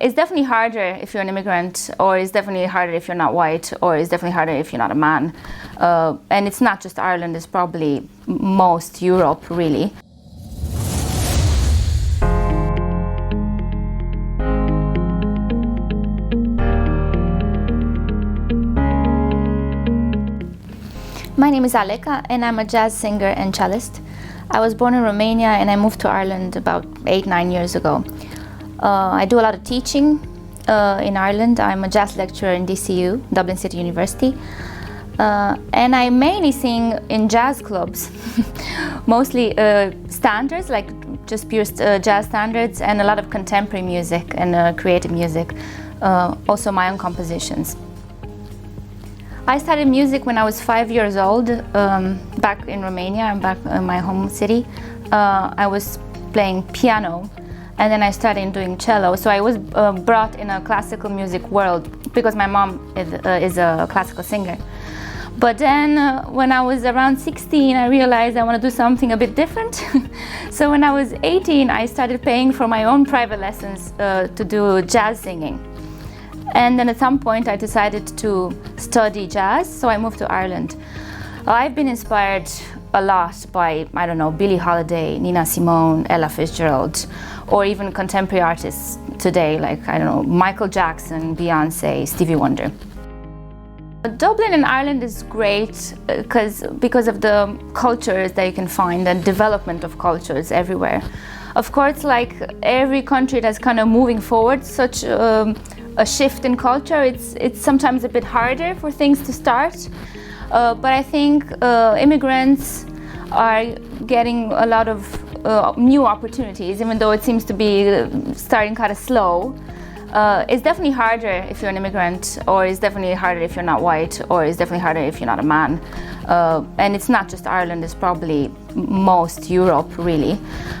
It's definitely harder if you're an immigrant, or it's definitely harder if you're not white, or it's definitely harder if you're not a man. And it's not just Ireland, it's probably most Europe, really. My name is Aleka, and I'm a jazz singer and cellist. I was born in Romania and I moved to Ireland about 8-9 years ago. I do a lot of teaching in Ireland. I'm a jazz lecturer in DCU, Dublin City University. And I mainly sing in jazz clubs, mostly standards, like just pure jazz standards, and a lot of contemporary music and creative music, also my own compositions. I started music when I was 5 years old, back in Romania, back in my home city. I was playing piano, and then I started doing cello. So I was brought in a classical music world because my mom is a classical singer. But then when I was around 16, I realized I want to do something a bit different. So when I was 18, I started paying for my own private lessons to do jazz singing. And then at some point I decided to study jazz, so I moved to Ireland. I've been inspired a lot by, I don't know, Billie Holiday, Nina Simone, Ella Fitzgerald, or even contemporary artists today, like, I don't know, Michael Jackson, Beyonce, Stevie Wonder. Dublin in Ireland is great because of the cultures that you can find and development of cultures everywhere. Of course, like every country that's kind of moving forward, such a shift in culture, it's sometimes a bit harder for things to start. But I think immigrants are getting a lot of new opportunities, even though it seems to be starting kind of slow. It's definitely harder if you're an immigrant, or it's definitely harder if you're not white, or it's definitely harder if you're not a man. And it's not just Ireland, it's probably most Europe, really.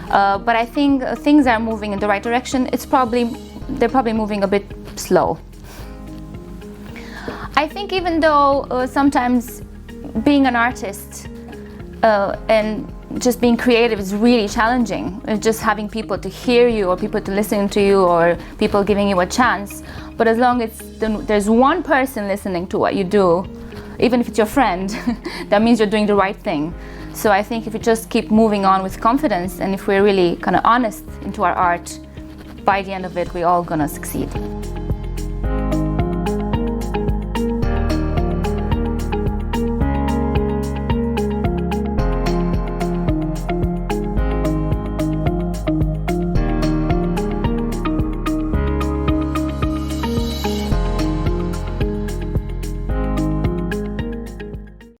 But I think things are moving in the right direction. They're probably moving a bit slow. I think even though sometimes being an artist and just being creative is really challenging, just having people to hear you, or people to listen to you, or people giving you a chance. But as long as there's one person listening to what you do, even if it's your friend, that means you're doing the right thing. So I think if we just keep moving on with confidence, and if we're really kind of honest into our art, by the end of it, we're all gonna succeed.